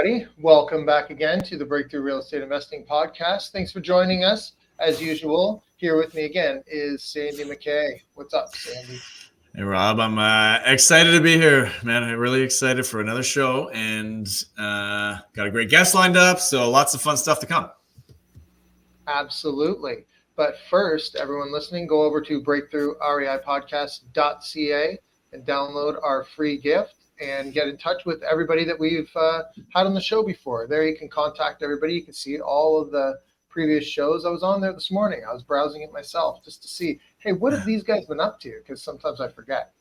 everybody. Welcome back again to the Breakthrough Real Estate Investing Podcast. Thanks for joining us. As usual, here with me again is Sandy McKay. What's up, Sandy? Hey, Rob. I'm excited to be here, man. I'm really excited for another show and got a great guest lined up. So lots of fun stuff to come. Absolutely. But first, everyone listening, go over to breakthroughreipodcast.ca and download our free gift and get in touch with everybody that we've had on the show before. There you can contact everybody. You can see all of the previous shows. I was on there this morning. I was browsing it myself just to see, hey, what have these guys been up to? Because sometimes I forget,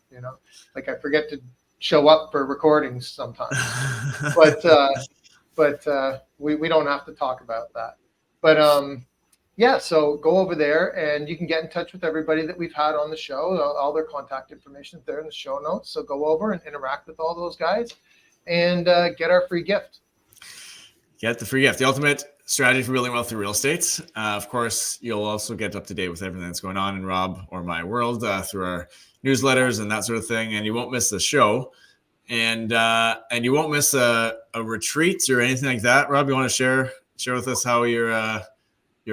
like I forget to show up for recordings sometimes. but we don't have to talk about that. But yeah, so go over there and you can get in touch with everybody that we've had on the show. All their contact information is there in the show notes. So go over and interact with all those guys and get our free gift. Get the free gift, the ultimate strategy for building wealth through real estate. Of course, you'll also get up to date with everything that's going on in Rob or my world through our newsletters and that sort of thing. And you won't miss the show. And you won't miss a retreat or anything like that. Rob, you want to share with us how your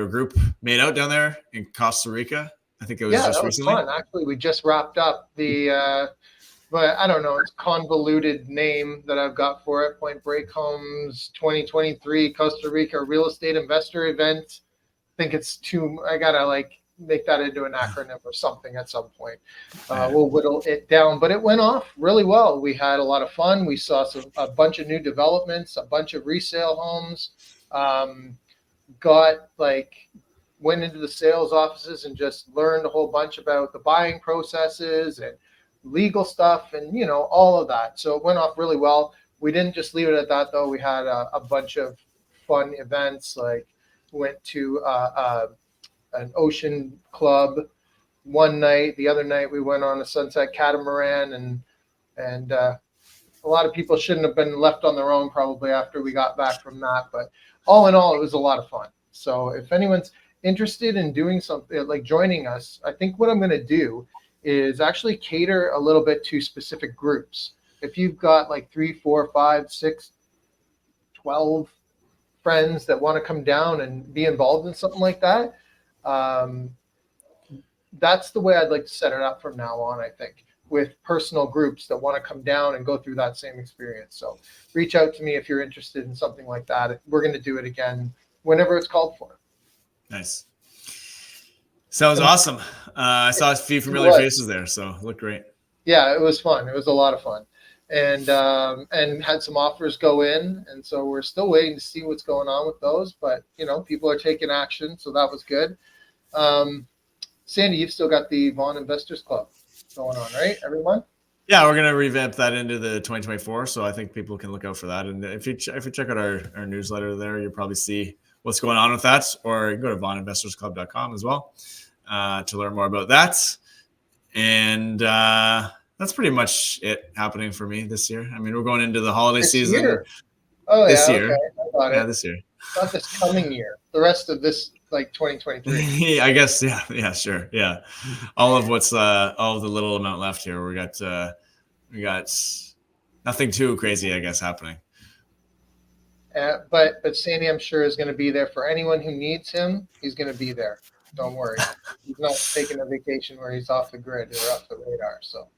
group made out down there in Costa Rica? I think it was just recently. Fun. Actually, we just wrapped up the, but I don't know, it's convoluted name that I've got for it. Point Break Homes 2023 Costa Rica Real Estate Investor Event. I think it's I gotta make that into an acronym or something at some point. We'll whittle it down, but it went off really well. We had a lot of fun. We saw a bunch of new developments, a bunch of resale homes. Went into the sales offices and just learned a whole bunch about the buying processes and legal stuff and all of that. So it went off really well. We didn't just leave it at that though. We had a bunch of fun events, like went to an ocean club one night. The other night we went on a sunset catamaran and a lot of people shouldn't have been left on their own probably after we got back from that, but all in all, it was a lot of fun. So if anyone's interested in doing something like joining us, I think what I'm going to do is actually cater a little bit to specific groups. If you've got 3, 4, 5, 6, 12 friends that want to come down and be involved in something like that, that's the way I'd like to set it up from now on, I think, with personal groups that want to come down and go through that same experience. So reach out to me if you're interested in something like that. We're going to do it again whenever it's called for. Nice. Sounds awesome. I saw a few familiar faces there, so it looked great. Yeah, it was fun. It was a lot of fun. And had some offers go in. And so we're still waiting to see what's going on with those. But, people are taking action. So that was good. Sandy, you've still got the Vaughn Investors Club going on, right? Everyone? Yeah, we're going to revamp that into the 2024. So I think people can look out for that. And if you check out our newsletter there, you'll probably see what's going on with that. Or you can go to vaughninvestorsclub.com as well to learn more about that. And that's pretty much it happening for me this year. I mean, we're going into the holiday season. Year. This year. Okay. This year. Not this coming year. The rest of this, 2023. I guess. Yeah, sure. Yeah. All of the little amount left here. We got nothing too crazy, I guess, happening. But Sandy, I'm sure, is going to be there for anyone who needs him. He's going to be there. Don't worry. He's not taking a vacation where he's off the grid or off the radar. So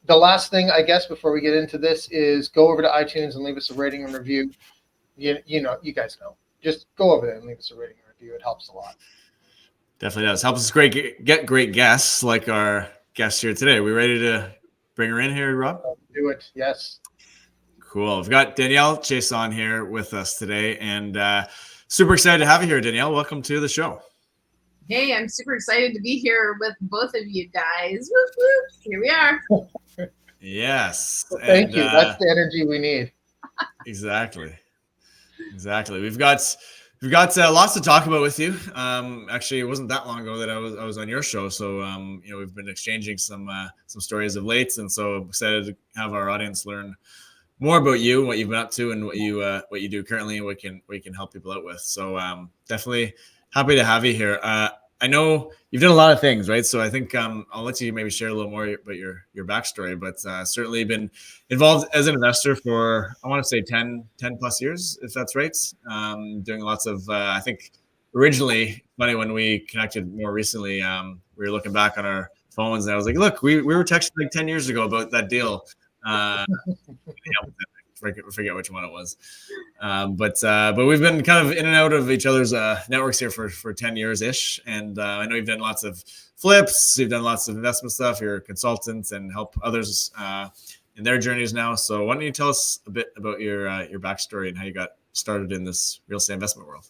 the last thing, I guess, before we get into this is go over to iTunes and leave us a rating and review. You guys know. Just go over there and leave us a rating and review. It helps a lot. Definitely does. Helps us get great guests like our guest here today. We ready to bring her in here, Rob? Do it. Yes. Cool. We've got Danielle Chiasson here with us today, and super excited to have you here, Danielle. Welcome to the show. Hey, I'm super excited to be here with both of you guys. Whoop, whoop. Here we are. Yes. Well, thank you. That's the energy we need. Exactly. We've got lots to talk about with you. Actually, it wasn't that long ago that I was on your show, so we've been exchanging some stories of late, and so I'm excited to have our audience learn more about you, what you've been up to, and what you do currently, and what you can help people out with. So definitely happy to have you here. I know you've done a lot of things, right? So I think I'll let you maybe share a little more about your backstory, but certainly been involved as an investor for, I want to say 10 plus years, if that's right. Doing lots of, I think originally, funny when we connected more recently, we were looking back on our phones and I was like, look, we were texting like 10 years ago about that deal. Forget which one it was. But we've been kind of in and out of each other's networks here for 10 years ish. And I know you've done lots of flips, you've done lots of investment stuff, you're a consultant and help others in their journeys now. So why don't you tell us a bit about your backstory and how you got started in this real estate investment world?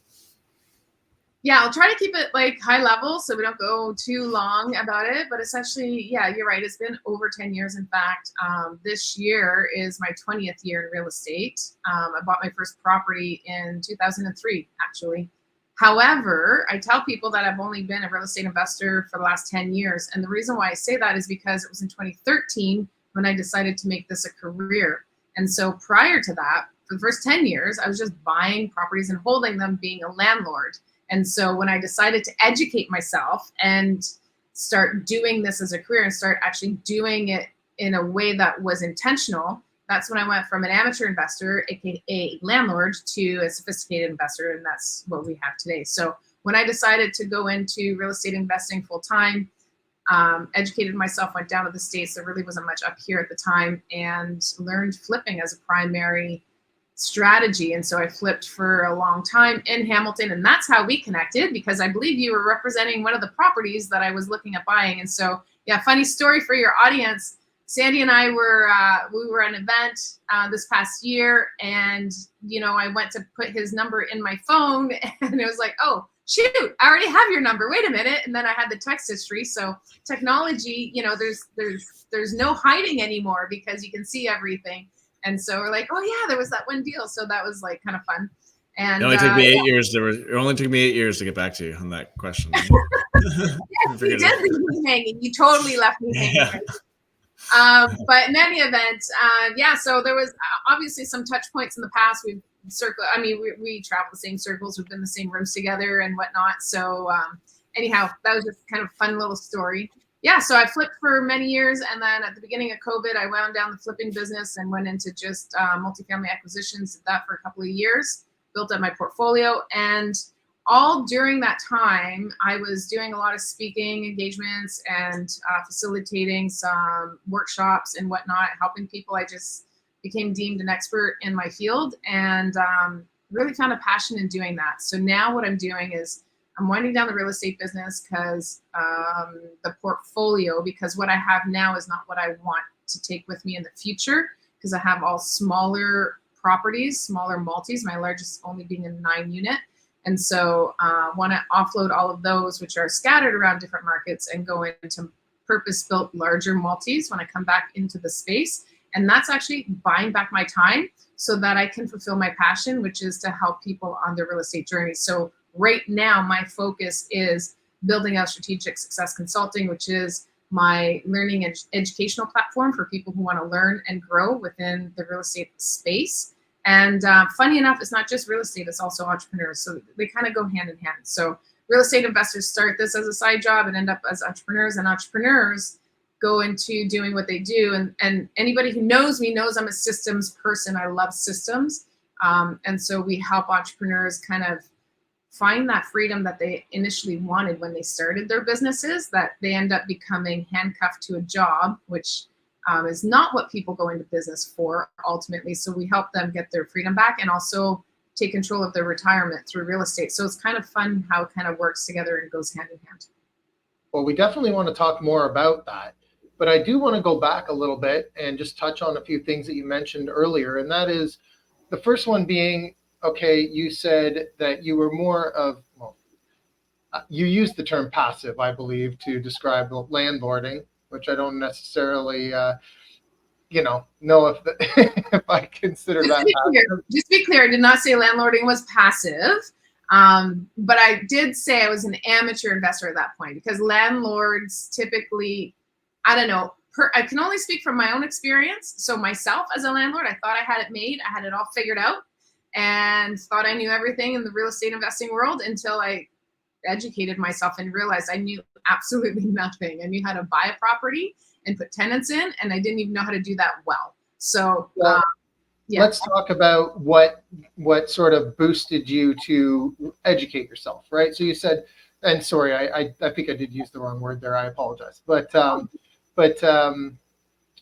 Yeah, I'll try to keep it like high level so we don't go too long about it. But essentially, yeah, you're right. It's been over 10 years. In fact, this year is my 20th year in real estate. I bought my first property in 2003, actually. However, I tell people that I've only been a real estate investor for the last 10 years. And the reason why I say that is because it was in 2013 when I decided to make this a career. And so prior to that, for the first 10 years, I was just buying properties and holding them, being a landlord. And so when I decided to educate myself and start doing this as a career and start actually doing it in a way that was intentional, that's when I went from an amateur investor, aka a landlord, to a sophisticated investor, and that's what we have today. So when I decided to go into real estate investing full time, educated myself, went down to the States. There really wasn't much up here at the time, and learned flipping as a primary strategy. And so I flipped for a long time in Hamilton, and that's how we connected, because I believe you were representing one of the properties that I was looking at buying. And so, yeah, funny story for your audience. Sandy and I were we were at an event this past year, and I went to put his number in my phone, and it was like, oh shoot, I already have your number. Wait a minute, and then I had the text history. So technology, there's no hiding anymore because you can see everything. And so we're like, oh yeah, there was that one deal. So that was like kind of fun. And it only took me 8 years. It only took me 8 years to get back to you on that question. Yes, you did leave me hanging. You totally left me hanging. But in any event, yeah. So there was obviously some touch points in the past. We travel the same circles. We've been in the same rooms together and whatnot. So anyhow, that was just kind of a fun little story. Yeah, so I flipped for many years, and then at the beginning of COVID, I wound down the flipping business and went into just multifamily acquisitions. Did that for a couple of years, built up my portfolio, and all during that time, I was doing a lot of speaking engagements and facilitating some workshops and whatnot, helping people. I just became deemed an expert in my field, and really found a passion in doing that. So now what I'm doing is I'm winding down the real estate business because the portfolio, because what I have now is not what I want to take with me in the future, because I have all smaller properties, smaller multis, my largest only being a 9-unit. And so I want to offload all of those, which are scattered around different markets, and go into purpose-built larger multis when I come back into the space. And that's actually buying back my time so that I can fulfill my passion, which is to help people on their real estate journey. So right now, my focus is building out Strategic Success Consulting, which is my learning and educational platform for people who want to learn and grow within the real estate space. And funny enough, it's not just real estate, it's also entrepreneurs. So they kind of go hand in hand. So real estate investors start this as a side job and end up as entrepreneurs, and entrepreneurs go into doing what they do. And anybody who knows me knows I'm a systems person. I love systems. And so we help entrepreneurs kind of find that freedom that they initially wanted when they started their businesses, that they end up becoming handcuffed to a job, which is not what people go into business for ultimately. So we help them get their freedom back and also take control of their retirement through real estate. So it's kind of fun how it kind of works together and goes hand in hand. Well, we definitely want to talk more about that. But I do want to go back a little bit and just touch on a few things that you mentioned earlier. And that is the first one being, okay, you said that you were more of, you used the term passive, I believe, to describe landlording, which I don't necessarily, know if if I consider that. Just be clear, I did not say landlording was passive, but I did say I was an amateur investor at that point, because landlords typically, I don't know, I can only speak from my own experience. So myself as a landlord, I thought I had it made, I had it all figured out, and thought I knew everything in the real estate investing world until I educated myself and realized I knew absolutely nothing. I knew how to buy a property and put tenants in, and I didn't even know how to do that well. So Well, yeah. let's talk about what sort of boosted you to educate yourself, right? So you said, and sorry, I think I did use the wrong word there. I apologize. But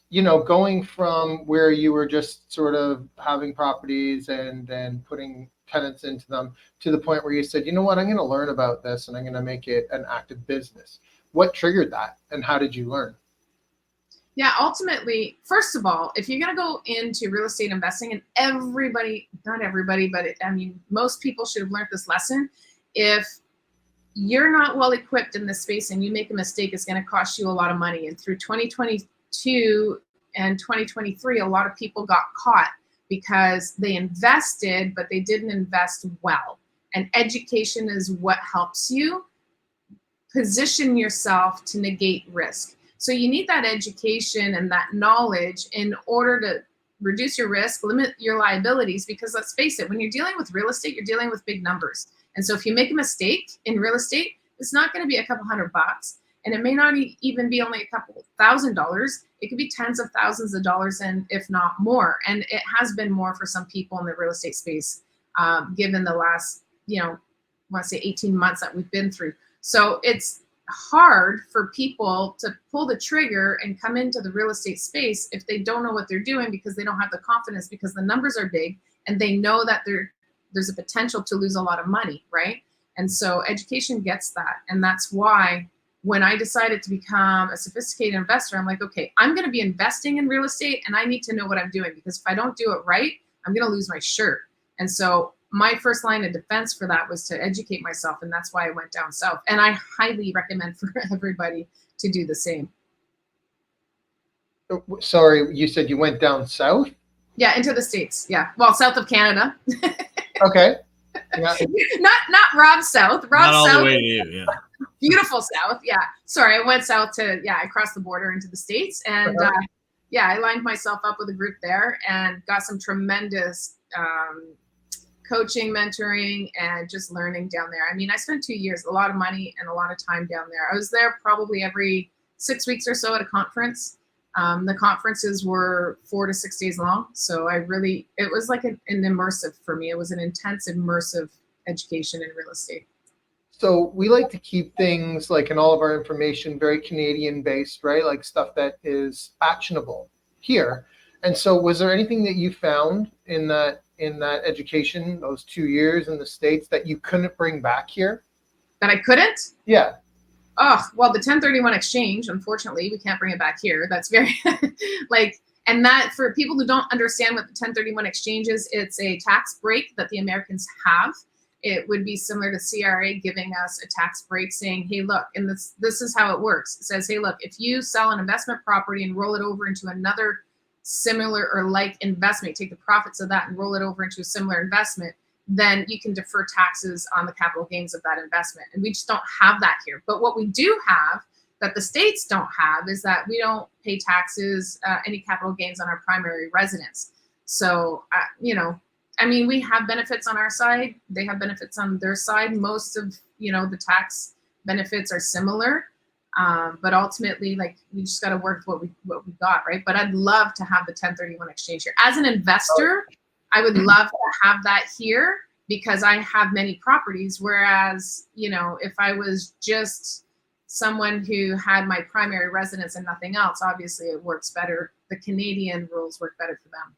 you know, going from where you were just sort of having properties and then putting tenants into them to the point where you said, you know what, I'm going to learn about this and I'm going to make it an active business. What triggered that, and how did you learn? Yeah, ultimately, first of all, if you're going to go into real estate investing, and everybody, not everybody, but I mean, most people should have learned this lesson. If you're not well equipped in this space and you make a mistake, it's going to cost you a lot of money. And through 2022 and 2023, a lot of people got caught because they invested, but they didn't invest well. And education is what helps you position yourself to negate risk. So you need that education and that knowledge in order to reduce your risk, limit your liabilities, because let's face it, when you're dealing with real estate, you're dealing with big numbers. And so if you make a mistake in real estate, it's not going to be a couple $100, and it may not even be only a couple $1,000. It could be tens of thousands of dollars, and if not more. And it has been more for some people in the real estate space, given the last, I want to say 18 months that we've been through. So it's hard for people to pull the trigger and come into the real estate space if they don't know what they're doing, because they don't have the confidence, because the numbers are big and they know that there's a potential to lose a lot of money, right? And so education gets that. And that's why when I decided to become a sophisticated investor, I'm like, okay, I'm going to be investing in real estate and I need to know what I'm doing, because if I don't do it right, I'm going to lose my shirt. And so my first line of defense for that was to educate myself. And that's why I went down south. And I highly recommend for everybody to do the same. Sorry, you said you went down south? Yeah, into the States. Yeah. Well, south of Canada. Okay. Yeah. not Rob South. Rob Not all South. the way to you, yeah. Beautiful South. Yeah. Sorry, I went south to, I crossed the border into the States. And I lined myself up with a group there and got some tremendous coaching, mentoring, and just learning down there. I mean, I spent 2 years, a lot of money and a lot of time down there. I was there probably every 6 weeks or so at a conference. The conferences were 4 to 6 days long. So it was like an immersive for me. It was an intense, immersive education in real estate. So we like to keep things, like in all of our information, very Canadian based, right? Like stuff that is actionable here. And so was there anything that you found in that education, those 2 years in the States, that you couldn't bring back here? That I couldn't? Yeah. Oh, well, the 1031 exchange, unfortunately, we can't bring it back here. That's very and that, for people who don't understand what the 1031 exchange is, it's a tax break that the Americans have. It would be similar to CRA giving us a tax break, saying, hey, look, and this is how it works. It says, hey, look, if you sell an investment property and roll it over into another similar or like investment, take the profits of that and roll it over into a similar investment, then you can defer taxes on the capital gains of that investment. And we just don't have that here. But what we do have that the States don't have is that we don't pay taxes, any capital gains on our primary residence. So, we have benefits on our side. They have benefits on their side. Most of, the tax benefits are similar. But ultimately, we just got to work with what we got, right? But I'd love to have the 1031 exchange here. As an investor, I would love to have that here because I have many properties. Whereas, if I was just someone who had my primary residence and nothing else, obviously it works better. The Canadian rules work better for them.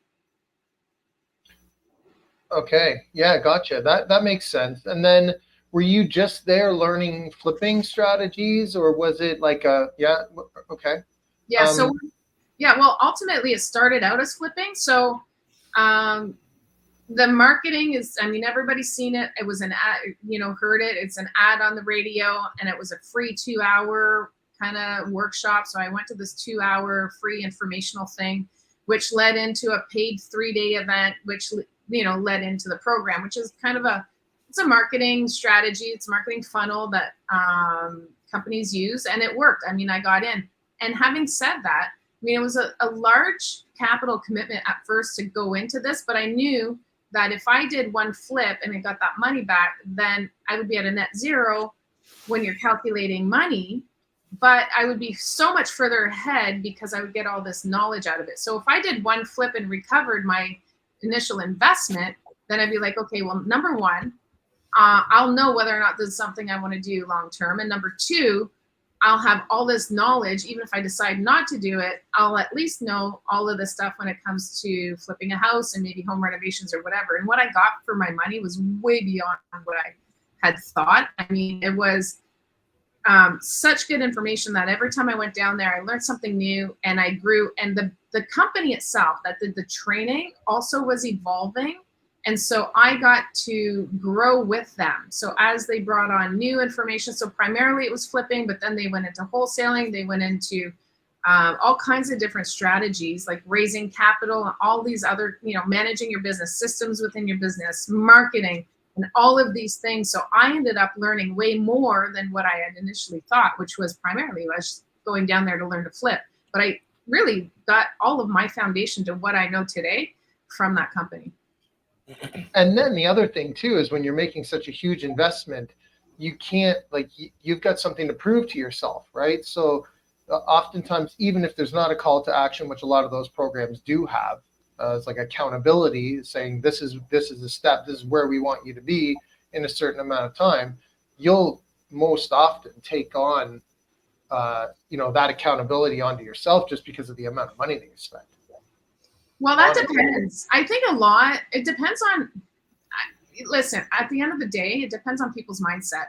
Okay. Yeah, gotcha. That makes sense. And then were you just there learning flipping strategies, or was it like okay. Yeah. Well, ultimately it started out as flipping. So, the marketing is, everybody's seen it. It was an ad, heard it. It's an ad on the radio, and it was a free 2-hour kind of workshop. So I went to this 2-hour free informational thing, which led into a paid 3-day event, which, led into the program, which is kind of it's a marketing strategy. It's a marketing funnel that companies use, and it worked. I got in. And having said that, it was a large capital commitment at first to go into this, but I knew that if I did one flip and I got that money back, then I would be at a net zero when you're calculating money, but I would be so much further ahead because I would get all this knowledge out of it. So if I did one flip and recovered my initial investment, then I'd be like, okay, well, number one, I'll know whether or not this is something I want to do long term. And number two, I'll have all this knowledge. Even if I decide not to do it, I'll at least know all of this stuff when it comes to flipping a house and maybe home renovations or whatever. And what I got for my money was way beyond what I had thought. I mean, it was such good information that every time I went down there, I learned something new and I grew. And the company itself that did the training also was evolving. And so I got to grow with them. So as they brought on new information, so primarily it was flipping, but then they went into wholesaling, they went into all kinds of different strategies like raising capital and all these other, managing your business, systems within your business, marketing, and all of these things. So I ended up learning way more than what I had initially thought, which was primarily I was going down there to learn to flip. But I really got all of my foundation to what I know today from that company. And then the other thing too is when you're making such a huge investment, you can't you've got something to prove to yourself, right? So oftentimes, even if there's not a call to action, which a lot of those programs do have, it's like accountability, saying this is a step, this is where we want you to be in a certain amount of time. You'll most often take on that accountability onto yourself just because of the amount of money that you spend. Well, that depends. I think it depends on, listen, at the end of the day, it depends on people's mindset,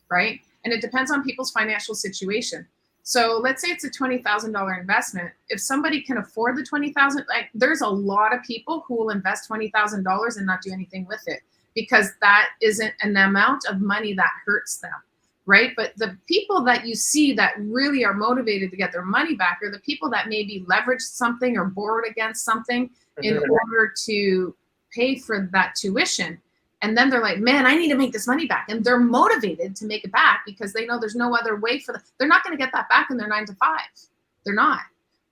right? And it depends on people's financial situation. So let's say it's a $20,000 investment. If somebody can afford the $20,000, there's a lot of people who will invest $20,000 and not do anything with it because that isn't an amount of money that hurts them. Right. But the people that you see that really are motivated to get their money back are the people that maybe leveraged something or borrowed against something in order to pay for that tuition. And then they're like, man, I need to make this money back. And they're motivated to make it back because they know there's no other way for them. They're not going to get that back in their 9 to 5. They're not.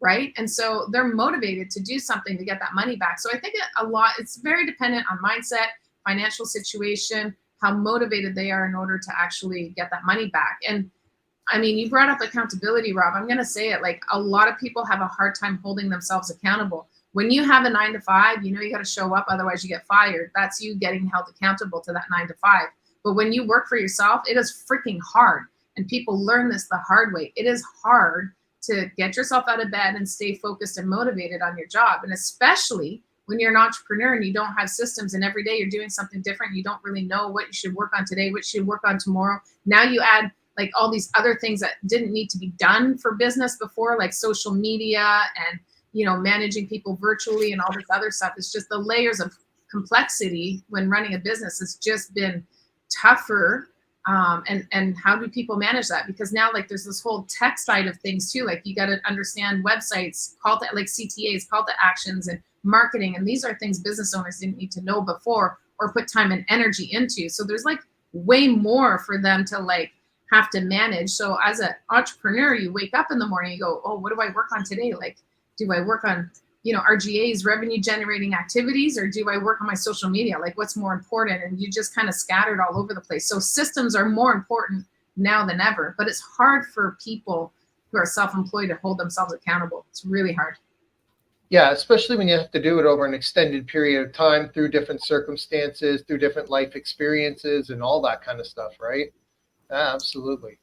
Right. And so they're motivated to do something to get that money back. So I think it's very dependent on mindset, financial situation, how motivated they are in order to actually get that money back. And I mean, you brought up accountability, Rob. I'm going to say it, a lot of people have a hard time holding themselves accountable. When you have a 9 to 5, you got to show up, otherwise you get fired. That's you getting held accountable to that 9 to 5. But when you work for yourself, it is freaking hard. And people learn this the hard way. It is hard to get yourself out of bed and stay focused and motivated on your job. And especially when you're an entrepreneur and you don't have systems and every day you're doing something different, you don't really know what you should work on today, what you should work on tomorrow. Now you add all these other things that didn't need to be done for business before, like social media and, managing people virtually and all this other stuff. It's just the layers of complexity when running a business has just been tougher. And how do people manage that? Because now there's this whole tech side of things too. You got to understand websites, CTAs, call to actions and marketing. And these are things business owners didn't need to know before or put time and energy into. So there's way more for them to have to manage. So as an entrepreneur, you wake up in the morning, you go, oh, what do I work on today? Do I work on, RGA's revenue generating activities, or do I work on my social media? What's more important? And you just kind of scattered all over the place. So systems are more important now than ever, but it's hard for people who are self-employed to hold themselves accountable. It's really hard. Yeah, especially when you have to do it over an extended period of time through different circumstances, through different life experiences and all that kind of stuff, right? Absolutely.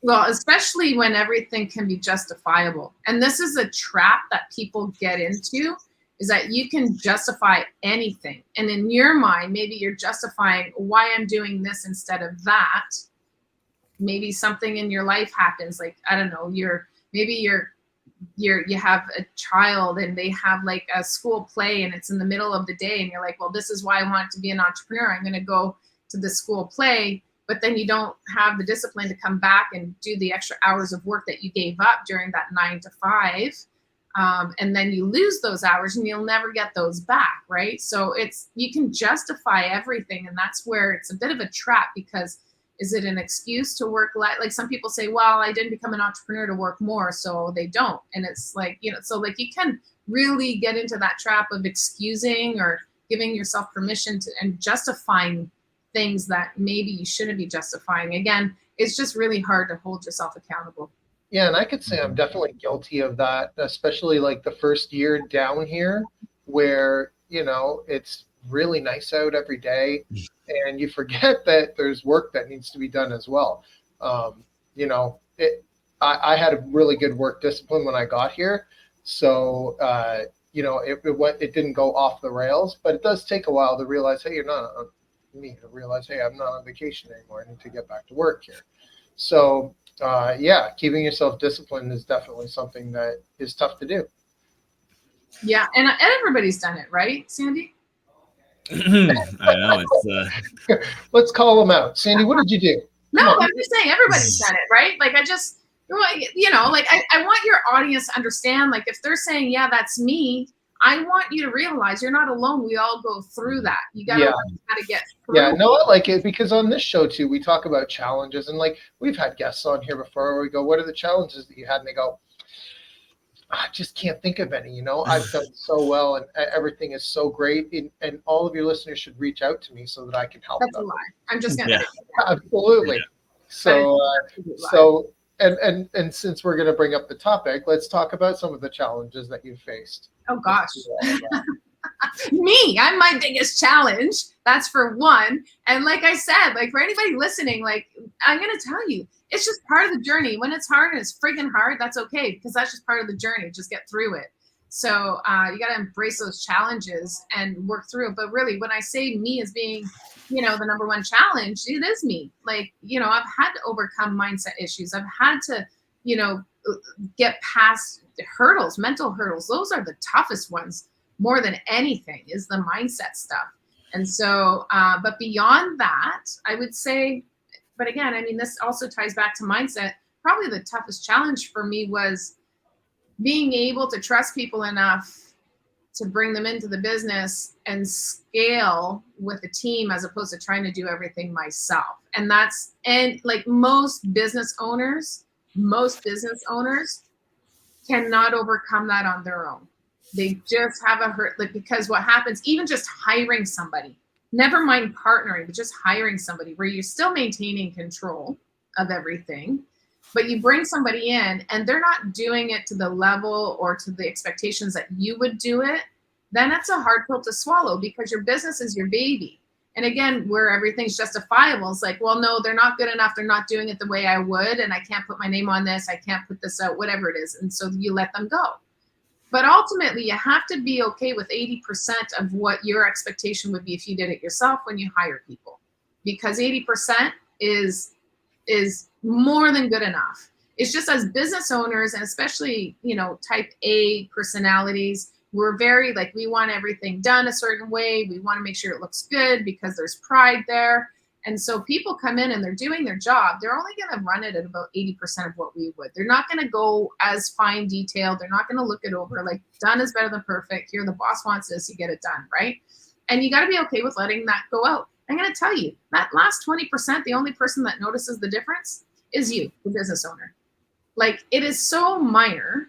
Well, especially when everything can be justifiable. And this is a trap that people get into, is that you can justify anything. And in your mind, maybe you're justifying why I'm doing this instead of that. Maybe something in your life happens, I don't know, you have a child and they have a school play and it's in the middle of the day and you're like, well, this is why I want to be an entrepreneur. I'm going to go to the school play, but then you don't have the discipline to come back and do the extra hours of work that you gave up during that 9 to 5. And then you lose those hours and you'll never get those back. Right. So you can justify everything. And that's where it's a bit of a trap, because is it an excuse to work some people say, well, I didn't become an entrepreneur to work more, so they don't. And it's you can really get into that trap of excusing or giving yourself permission to and justifying things that maybe you shouldn't be justifying. Again, it's just really hard to hold yourself accountable. Yeah, and I could say I'm definitely guilty of that, especially like the first year down here where, it's really nice out every day and you forget that there's work that needs to be done as well. Um, I had a really good work discipline when I got here. So, it didn't go off the rails, but it does take a while to realize, hey, hey, I'm not on vacation anymore. I need to get back to work here. So, keeping yourself disciplined is definitely something that is tough to do. Yeah, and everybody's done it, right, Sandy? I know it's. Let's call them out. Sandy, what did you do? No, I'm just saying everybody's done it, right? Like I want your audience to understand, like if they're saying, yeah, that's me, I want you to realize you're not alone. We all go through that. You got to learn how to get through. Yeah, no, I like it because on this show too, we talk about challenges, and like we've had guests on here before where we go, what are the challenges that you had? And they go, I just can't think of any, I've done so well and everything is so great. And all of your listeners should reach out to me so that I can help them. That's a lie. I'm just going to say that. Absolutely. So, and since we're going to bring up the topic, let's talk about some of the challenges that you've faced. Oh gosh. Me, I'm my biggest challenge. That's for one. And like I said, like for anybody listening, like I'm going to tell you, it's just part of the journey. When it's hard and it's freaking hard, that's okay because that's just part of the journey. Just get through it. So you got to embrace those challenges and work through it. But really, when I say me as being, the number one challenge, it is me. Like, I've had to overcome mindset issues. I've had to, get past hurdles, mental hurdles. Those are the toughest ones more than anything is the mindset stuff. And so, but beyond that, I would say, but again, I mean, this also ties back to mindset. Probably the toughest challenge for me was being able to trust people enough to bring them into the business and scale with a team as opposed to trying to do everything myself. And like most business owners cannot overcome that on their own. They just have because what happens, even just hiring somebody, never mind partnering, but just hiring somebody where you're still maintaining control of everything, but you bring somebody in and they're not doing it to the level or to the expectations that you would do it, then that's a hard pill to swallow because your business is your baby. And again, where everything's justifiable, it's like, well, no, they're not good enough. They're not doing it the way I would. And I can't put my name on this. I can't put this out, whatever it is. And so you let them go. But ultimately, you have to be okay with 80% of what your expectation would be if you did it yourself when you hire people, because 80% is more than good enough. It's just as business owners, and especially, type A personalities, we're very like, we want everything done a certain way. We want to make sure it looks good because there's pride there. And so people come in and they're doing their job. They're only going to run it at about 80% of what we would. They're not going to go as fine detailed. They're not going to look it over. Like done is better than perfect. Here, the boss wants this, you get it done, right? And you got to be okay with letting that go out. I'm going to tell you, that last 20%, the only person that notices the difference is you, the business owner. Like it is so minor,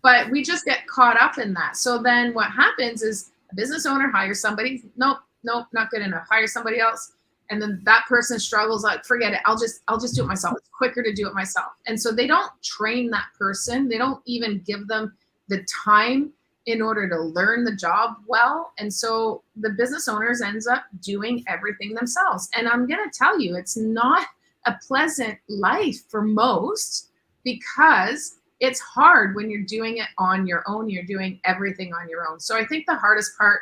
but we just get caught up in that. So then what happens is a business owner hires somebody. Nope, not good enough. Hire somebody else. And then that person struggles, like, forget it. I'll just do it myself. It's quicker to do it myself. And so they don't train that person. They don't even give them the time in order to learn the job well. And so the business owners ends up doing everything themselves. And I'm going to tell you, it's not a pleasant life for most because it's hard when you're doing it on your own. You're doing everything on your own. So I think the hardest part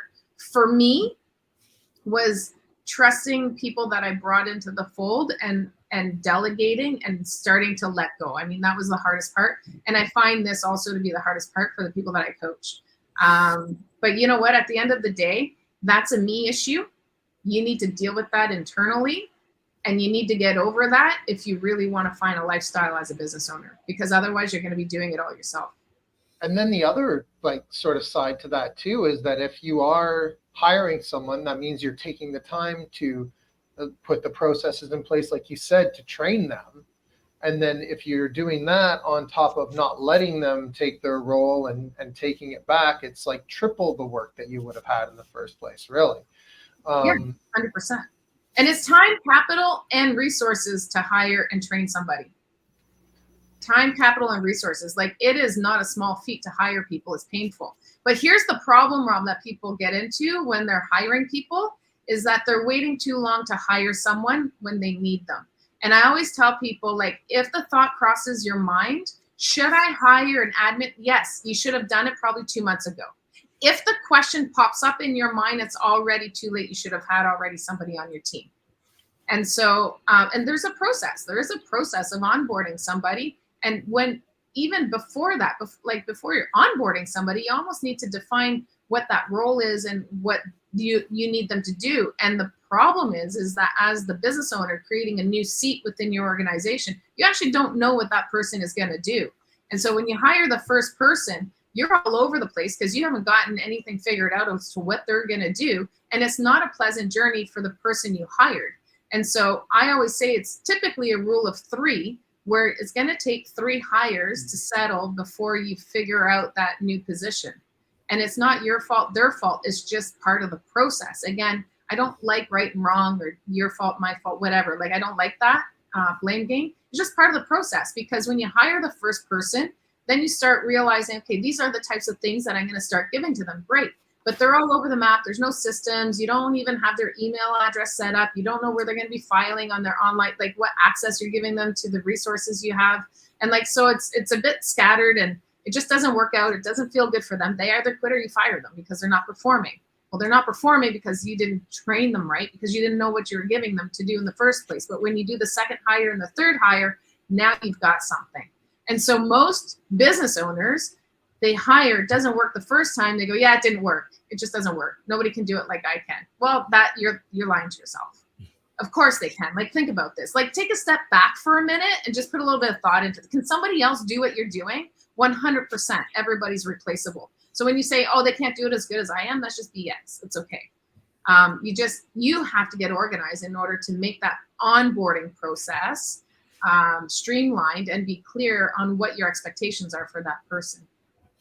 for me was trusting people that I brought into the fold and delegating and starting to let go. I mean, that was the hardest part. And I find this also to be the hardest part for the people that I coach. But you know what? At the end of the day, that's a me issue. You need to deal with that internally. And you need to get over that if you really want to find a lifestyle as a business owner, because otherwise you're going to be doing it all yourself. And then the other sort of side to that too is that if you are hiring someone, that means you're taking the time to put the processes in place, like you said, to train them. And then if you're doing that on top of not letting them take their role and taking it back, it's like triple the work that you would have had in the first place, really. Yeah, 100%. And it's time, capital, and resources to hire and train somebody. Time, capital, and resources. Like, it is not a small feat to hire people. It's painful. But here's the problem, Rob, that people get into when they're hiring people, is that they're waiting too long to hire someone when they need them. And I always tell people, like, if the thought crosses your mind, should I hire an admin? Yes, you should have done it probably 2 months ago. If the question pops up in your mind, it's already too late. You should have had already somebody on your team. And so, and there's a process. There is a process of onboarding somebody. And when, even before that, before you're onboarding somebody, you almost need to define what that role is and what you need them to do. And the problem is that as the business owner creating a new seat within your organization, you actually don't know what that person is going to do. And so when you hire the first person, you're all over the place because you haven't gotten anything figured out as to what they're going to do. And it's not a pleasant journey for the person you hired. And so I always say it's typically a rule of 3, where it's going to take 3 hires to settle before you figure out that new position. And it's not your fault, their fault. It's just part of the process. Again, I don't like right and wrong or your fault, my fault, whatever. Like, I don't like that blame game. It's just part of the process, because when you hire the first person, then you start realizing, okay, these are the types of things that I'm going to start giving to them. Great. But they're all over the map. There's no systems. You don't even have their email address set up. You don't know where they're going to be filing on their online, like what access you're giving them to the resources you have. And like, so it's a bit scattered and it just doesn't work out. It doesn't feel good for them. They either quit or you fire them because they're not performing. Well, they're not performing because you didn't train them right, because you didn't know what you were giving them to do in the first place. But when you do the second hire and the third hire, now you've got something. And so most business owners, they hire, it doesn't work the first time. They go, yeah, it didn't work. It just doesn't work. Nobody can do it like I can. Well, that you're lying to yourself. Of course they can. Like, think about this. Like, take a step back for a minute and just put a little bit of thought into it. Can somebody else do what you're doing? 100%. Everybody's replaceable. So when you say, oh, they can't do it as good as I am, that's just BS. It's okay. You have to get organized in order to make that onboarding process streamlined and be clear on what your expectations are for that person.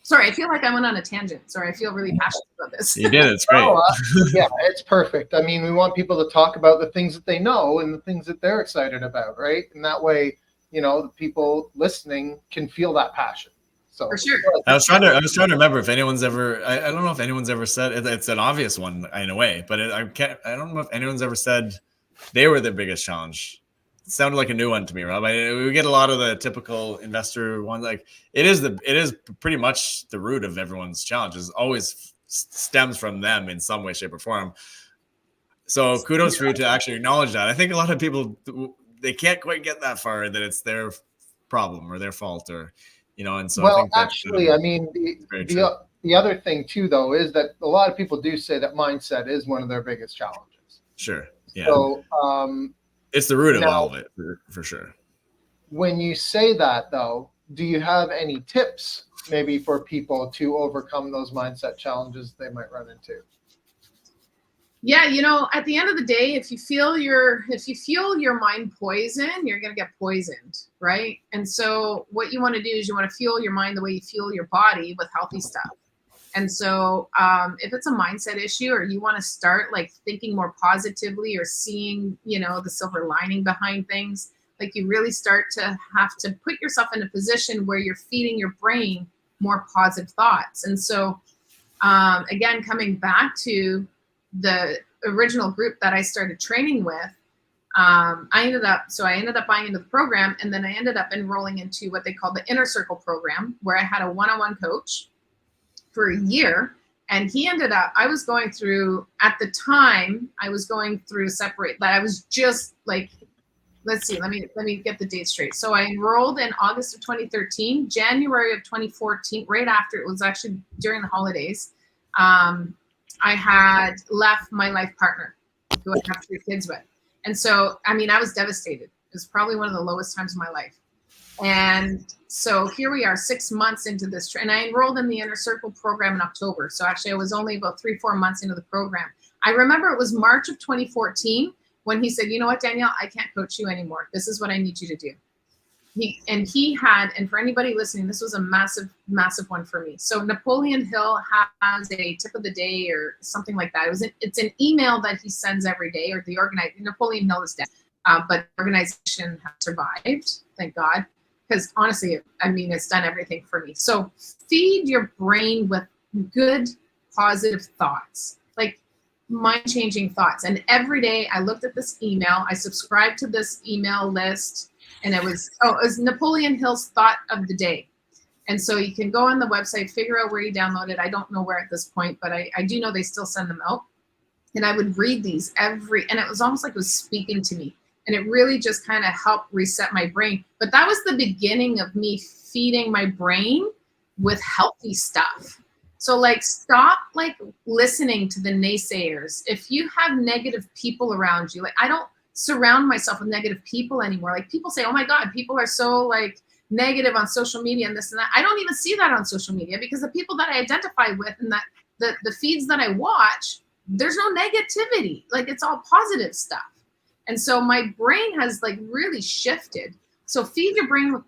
Sorry, I feel like I went on a tangent. Sorry, I feel really passionate about this. You did. It's great. Yeah, it's perfect. I mean, we want people to talk about the things that they know and the things that they're excited about, right? And that way, the people listening can feel that passion. So for sure. I was trying to remember if anyone's ever. I don't know if anyone's ever said it's an obvious one in a way, but I don't know if anyone's ever said they were the biggest challenge. It sounded like a new one to me, Rob. We get a lot of the typical investor ones. Like, it is pretty much the root of everyone's challenges. Always stems from them in some way, shape, or form. So kudos for you to actually acknowledge that. I think a lot of people, they can't quite get that far, that it's their problem or their fault, or And so well, I think actually, I mean, the other thing too, though, is that a lot of people do say that mindset is one of their biggest challenges. Sure. Yeah. So. It's the root of all of it, for sure. When you say that, though, do you have any tips maybe for people to overcome those mindset challenges they might run into? Yeah, at the end of the day, if you feel your mind poison, you're going to get poisoned, right? And so what you want to do is you want to fuel your mind the way you fuel your body with healthy stuff. And so if it's a mindset issue, or you want to start like thinking more positively or seeing, the silver lining behind things, like you really start to have to put yourself in a position where you're feeding your brain more positive thoughts. And so again, coming back to the original group that I started training with, I ended up buying into the program, and then I ended up enrolling into what they call the Inner Circle program, where I had a one-on-one coach for a year. And I was going through separate, I was just like, let's see, let me get the date straight. So I enrolled in August of 2013, January of 2014, right after, it was actually during the holidays. I had left my life partner, who I have 3 kids with. And so, I mean, I was devastated. It was probably one of the lowest times of my life. And so here we are 6 months into this, and I enrolled in the Inner Circle program in October. So actually I was only about 3-4 months into the program. I remember it was March of 2014 when he said, you know what, Danielle, I can't coach you anymore. This is what I need you to do. he had, and for anybody listening, this was a massive one for me. So Napoleon Hill has a tip of the day or something like that. It's an email that he sends every day, or Napoleon Hill is dead, but the organization has survived, thank God, because honestly, I mean, it's done everything for me. So feed your brain with good, positive thoughts, like mind-changing thoughts. And every day I looked at this email, I subscribed to this email list, and it was Napoleon Hill's thought of the day. And so you can go on the website, figure out where you download it. I don't know where at this point, but I do know they still send them out. And I would read these and it was almost like it was speaking to me. And it really just kind of helped reset my brain. But that was the beginning of me feeding my brain with healthy stuff. So like, stop like listening to the naysayers. If you have negative people around you, like I don't surround myself with negative people anymore. Like people say, oh my God, people are so like negative on social media and this and that. I don't even see that on social media, because the people that I identify with and that the feeds that I watch, there's no negativity. Like it's all positive stuff. And so my brain has like really shifted. So feed your brain with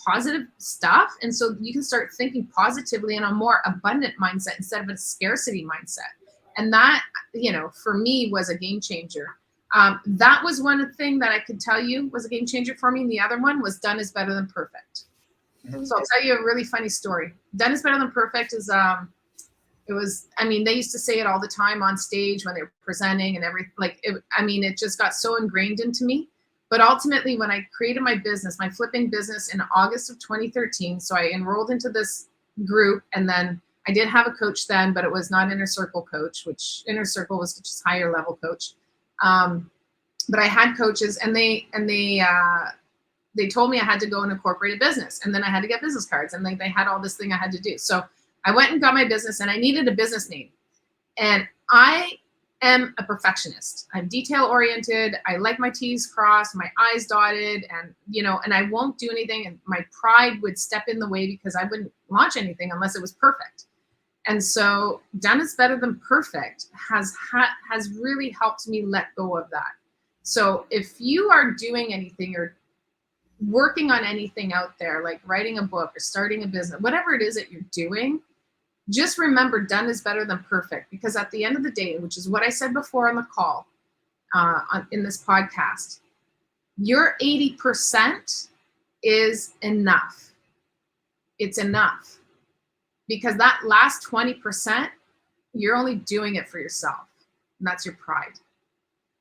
positive stuff. And so you can start thinking positively in a more abundant mindset instead of a scarcity mindset. And that, you know, for me was a game changer. That was one thing that I could tell you was a game changer for me. And the other one was done is better than perfect. Mm-hmm. So I'll tell you a really funny story. Done is better than perfect is, it was, I mean, they used to say it all the time on stage when they were presenting and everything. Like, it just got so ingrained into me. But ultimately, when I created my business, my flipping business in August of 2013, so I enrolled into this group, and then I did have a coach then, but it was not Inner Circle coach, which Inner Circle was just higher level coach. But I had coaches, and they told me I had to go and incorporate a business, and then I had to get business cards, and they had all this thing I had to do. So I went and got my business, and I needed a business name, and I am a perfectionist. I'm detail oriented. I like my T's crossed, my I's dotted, and and I won't do anything. And my pride would step in the way because I wouldn't launch anything unless it was perfect. And so done is better than perfect has really helped me let go of that. So if you are doing anything or working on anything out there, like writing a book or starting a business, whatever it is that you're doing, just remember done is better than perfect, because at the end of the day, which is what I said before on the call, in this podcast, your 80% is enough. It's enough, because that last 20%, you're only doing it for yourself, and that's your pride.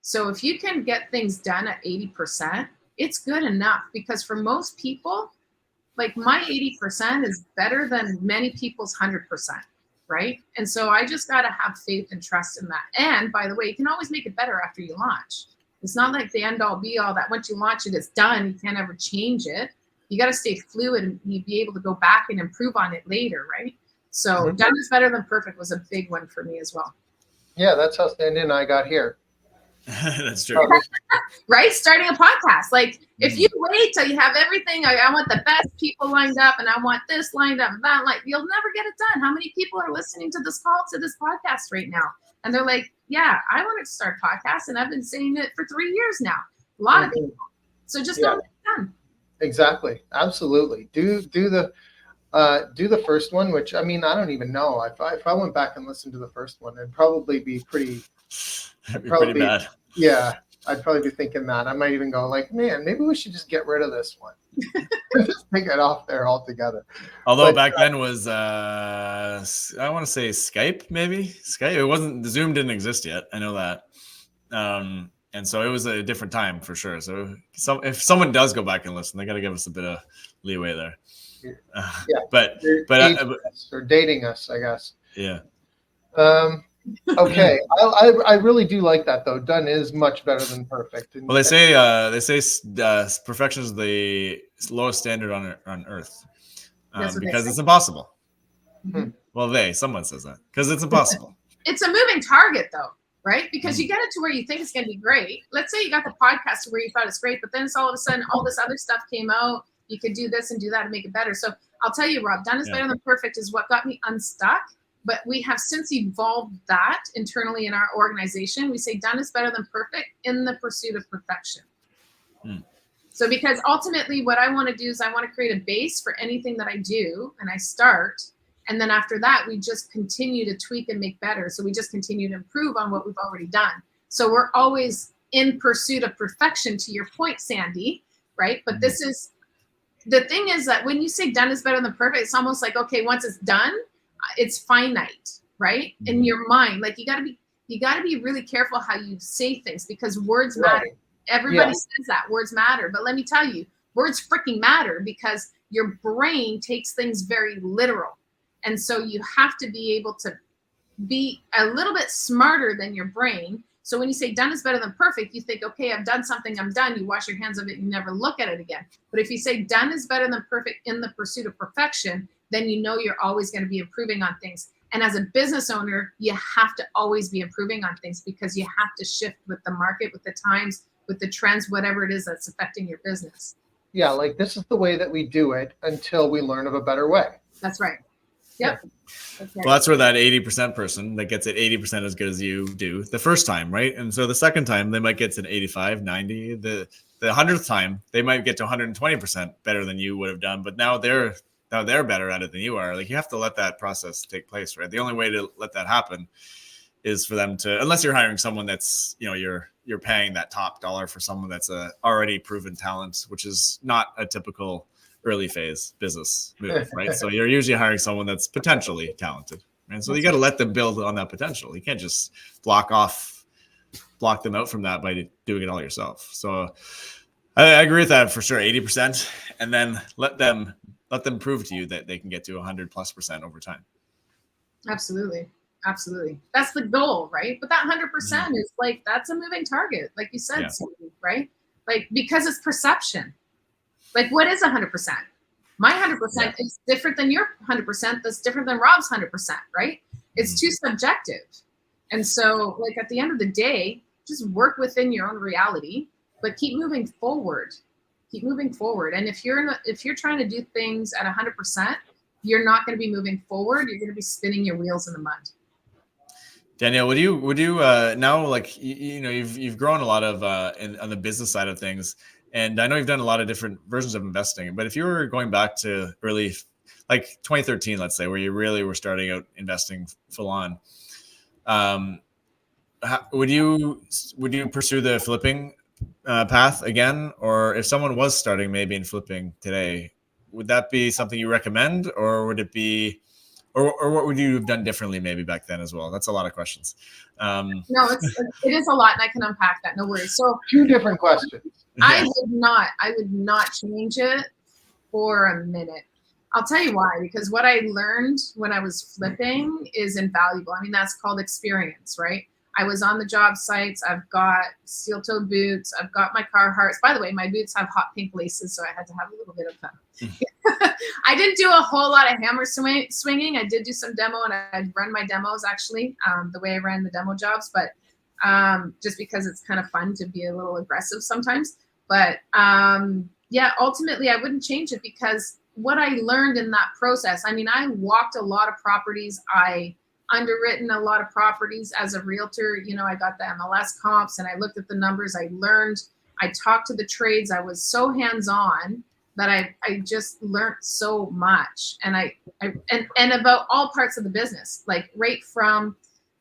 So if you can get things done at 80%, it's good enough, because for most people, like my 80% is better than many people's 100%, right? And so I just got to have faith and trust in that. And by the way, you can always make it better after you launch. It's not like the end all be all that once you launch it, it's done. You can't ever change it. You got to stay fluid and you be able to go back and improve on it later, right? So done is better than perfect was a big one for me as well. Yeah, that's how Sandy and I got here. That's true. Right? Starting a podcast. Like if you wait till you have everything, I want the best people lined up and I want this lined up and that, like you'll never get it done. How many people are listening to this podcast right now? And they're like, yeah, I want to start podcasts and I've been saying it for 3 years now. A lot of people. So just don't get it done. Exactly. Absolutely. Do the first one, which I mean, I don't even know. If I went back and listened to the first one, it'd probably be pretty bad. Yeah, I'd probably be thinking that. I might even go like, man, maybe we should just get rid of this one. Just take it off there altogether. Although back then was, I want to say Skype, maybe. Skype. It wasn't, Zoom didn't exist yet. I know that. And so it was a different time for sure. So if someone does go back and listen, they got to give us a bit of leeway there. But or dating us, I guess. Yeah. Okay, I really do like that though. Done is much better than perfect. Well, they say perfection is the lowest standard on Earth because it's impossible. Mm-hmm. Well, someone says that because it's impossible. It's a moving target though, right? Because you get it to where you think it's going to be great. Let's say you got the podcast to where you thought it's great, but then it's all of a sudden all this other stuff came out. You could do this and do that to make it better. So I'll tell you, Rob, done is better than perfect is what got me unstuck. But we have since evolved that internally in our organization. We say done is better than perfect in the pursuit of perfection. So because ultimately what I want to do is I want to create a base for anything that I do, and I start. And then after that, we just continue to tweak and make better. So we just continue to improve on what we've already done. So we're always in pursuit of perfection, to your point, Sandy, right? But this is, the thing is that when you say done is better than perfect, it's almost like, okay, once it's done, it's finite, right? In your mind, like you got to be really careful how you say things, because words matter. Everybody says that words matter, but let me tell you, words freaking matter, because your brain takes things very literal. And so you have to be able to be a little bit smarter than your brain. So when you say done is better than perfect, you think, okay, I've done something, I'm done. You wash your hands of it, you never look at it again. But if you say done is better than perfect in the pursuit of perfection, then you know you're always going to be improving on things. And as a business owner, you have to always be improving on things, because you have to shift with the market, with the times, with the trends, whatever it is that's affecting your business. Yeah, like this is the way that we do it until we learn of a better way. That's right. Yep. Yeah. That's right. Well, that's where that 80% person that gets it 80% as good as you do the first time, right? And so the second time they might get to an 85, 90. The 100th time they might get to 120% better than you would have done, but now they're better at it than you are. Like, you have to let that process take place, right? The only way to let that happen is for them to, unless you're hiring someone that's, you're paying that top dollar for someone that's a already proven talent, which is not a typical early phase business move, right? So you're usually hiring someone that's potentially talented, and so you got to let them build on that potential. You can't just block them out from that by doing it all yourself. So I agree with that for sure, 80%, and then let them prove to you that they can get to 100+% over time. Absolutely. That's the goal, right? But that 100% is like, that's a moving target, like you said, Sandy, right? Like, because it's perception. Like, what is 100%? My 100% is different than your 100%. That's different than Rob's 100%, right? It's too subjective. And so, like, at the end of the day, just work within your own reality, but keep moving forward. And if you're trying to do things at 100%, you're not going to be moving forward. You're going to be spinning your wheels in the mud. Danielle, would you now, like, you've grown a lot of on the business side of things, and I know you've done a lot of different versions of investing, but if you were going back to early, like 2013, let's say, where you really were starting out investing full on, would you pursue the flipping path again? Or if someone was starting maybe in flipping today, would that be something you recommend, or would it be, or what would you have done differently maybe back then as well? That's a lot of questions. No, it is a lot, and I can unpack that. No worries. So 2 different questions. I would not change it for a minute. I'll tell you why, because what I learned when I was flipping is invaluable. I mean, that's called experience, right? I was on the job sites. I've got steel-toed boots. I've got my Carhartts. By the way, my boots have hot pink laces, so I had to have a little bit of fun. I didn't do a whole lot of hammer swinging. I did do some demo, and I'd run my demos, actually, the way I ran the demo jobs, but just because it's kind of fun to be a little aggressive sometimes. But ultimately, I wouldn't change it, because what I learned in that process, I mean, I walked a lot of properties. I underwritten a lot of properties as a realtor. I got the MLS comps, and I looked at the numbers. I learned, I talked to the trades. I was so hands-on that I just learned so much. And and about all parts of the business, like right from,